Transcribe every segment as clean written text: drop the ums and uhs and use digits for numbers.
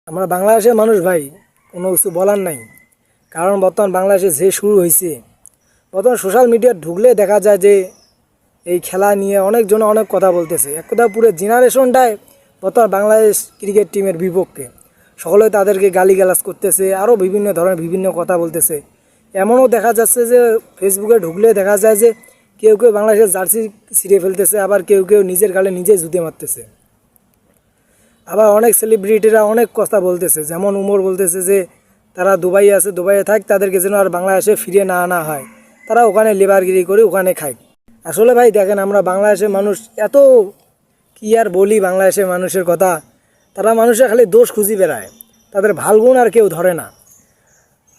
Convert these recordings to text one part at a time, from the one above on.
আমরা বাংলাদেশের মানুষ ভাই, কোনো কিছু বলার নাই। কারণ বর্তমান বাংলাদেশে যে শুরু হয়েছে, বর্তমান সোশ্যাল মিডিয়া ঢুকলে দেখা যায় যে এই খেলা নিয়ে অনেকজন অনেক কথা বলতেছে। এক কথা পুরো জেনারেশনটাই বর্তমান বাংলাদেশ ক্রিকেট টিমের বিপক্ষে। সকলে তাদেরকে গালিগালাজ করতেছে, আরও বিভিন্ন ধরনের বিভিন্ন কথা বলতেছে। এমনও দেখা যাচ্ছে যে ফেসবুকে ঢুকলে দেখা যায় যে কেউ কেউ বাংলাদেশের জার্সি ছিঁড়ে ফেলতেছে, আবার কেউ কেউ নিজের গালে নিজে জুতে মারতেছে। আবার অনেক সেলিব্রিটিরা অনেক কথা বলতেছে, যেমন উমর বলতেছে যে তারা দুবাই আছে, দুবাইয়ে থাক, তাদেরকে যেন আর বাংলাদেশে ফিরে না আনা হয়, তারা ওখানে লেবারগিরি করে ওখানে খায়। আসলে ভাই দেখেন, আমরা বাংলাদেশের মানুষ এত কি আর বলি বাংলাদেশের মানুষের কথা, তারা মানুষের খালি দোষ খুঁজি বেড়ায়, তাদের ভাল গুণ আর কেউ ধরে না।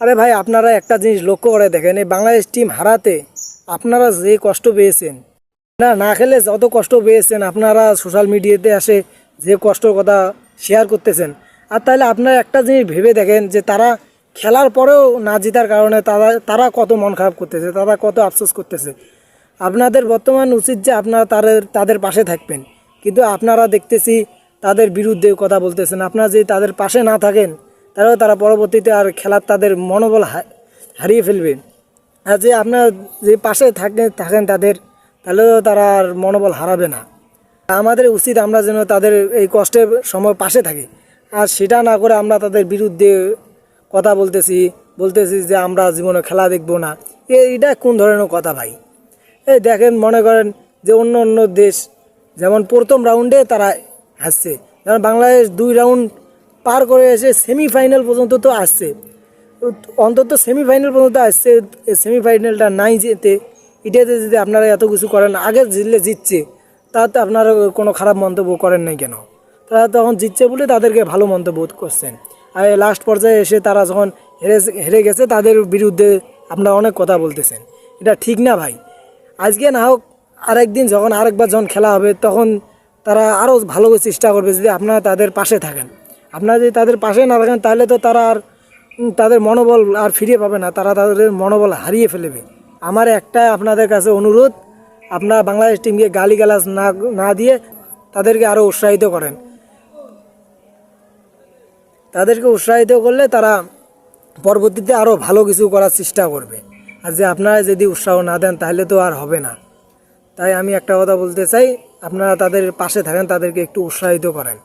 আরে ভাই, আপনারা একটা জিনিস লক্ষ্য করে দেখেন, এই বাংলাদেশ টিম হারাতে আপনারা যে কষ্ট পেয়েছেন, না খেলে যত কষ্ট পেয়েছেন, আপনারা সোশ্যাল মিডিয়াতে আসে যে কষ্টর কথা শেয়ার করতেছেন। আর তাহলে আপনারা একটা জিনিস ভেবে দেখেন যে তারা খেলার পরেও না জেতার কারণে তারা কত মন খারাপ করতেছে, তারা কত আফসোস করতেছে। আপনাদের বর্তমান উচিত যে আপনারা তাদের পাশে থাকবেন, কিন্তু আপনারা দেখতেছি তাদের বিরুদ্ধে কথা বলতেছেন। আপনারা যদি তাদের পাশে না থাকেন, তাহলেও তারা পরবর্তীতে আর খেলার তাদের মনোবল হারিয়ে ফেলবে। আর যে আপনারা যে পাশে থাকেন তাদের, তাহলেও তারা আর মনোবল হারাবে না। আমাদের উচিত আমরা যেন তাদের এই কষ্টের সময় পাশে থাকি, আর সেটা না করে আমরা তাদের বিরুদ্ধে কথা বলতেছি যে আমরা জীবনে খেলা দেখবো না। এটা কোন ধরনের কথা ভাই? এই দেখেন, মনে করেন যে অন্য অন্য দেশ যেমন প্রথম রাউন্ডে তারা আসছে, যেমন বাংলাদেশ 2 রাউন্ড পার করে এসে সেমিফাইনাল পর্যন্ত তো আসছে, অন্তত সেমিফাইনাল পর্যন্ত আসছে। সেমিফাইনালটা নাই যেতে, এটাতে যদি আপনারা এত কিছু করেন, আগে জিতছে, তাতে আপনারা কোনো খারাপ মন্তব্য করেন নাই কেন? তারা তখন জিতছে বলে তাদেরকে ভালো মন্তব্য করছেন। আর লাস্ট পর্যায়ে এসে তারা যখন হেরে গেছে, তাদের বিরুদ্ধে আপনারা অনেক কথা বলতেছেন। এটা ঠিক না ভাই। আজকে না হোক, আরেকদিন আরেকবার যখন খেলা হবে, তখন তারা আরও ভালো চেষ্টা করবে যদি আপনারা তাদের পাশে থাকেন। আপনারা যদি তাদের পাশে না থাকেন, তাহলে তো তারা আর তাদের মনোবল আর ফিরে পাবে না, তারা তাদের মনোবল হারিয়ে ফেলবে। আমার একটা আপনাদের কাছে অনুরোধ, আপনারা বাংলাদেশ টিমকে গালিগালাজ না দিয়ে তাদেরকে আরও উৎসাহিত করেন। তাদেরকে উৎসাহিত করলে তারা পরবর্তীতে আরও ভালো কিছু করার চেষ্টা করবে। আর যে আপনারা যদি উৎসাহ না দেন, তাহলে তো আর হবে না। তাই আমি একটা কথা বলতে চাই, আপনারা তাদের পাশে থাকেন, তাদেরকে একটু উৎসাহিত করেন।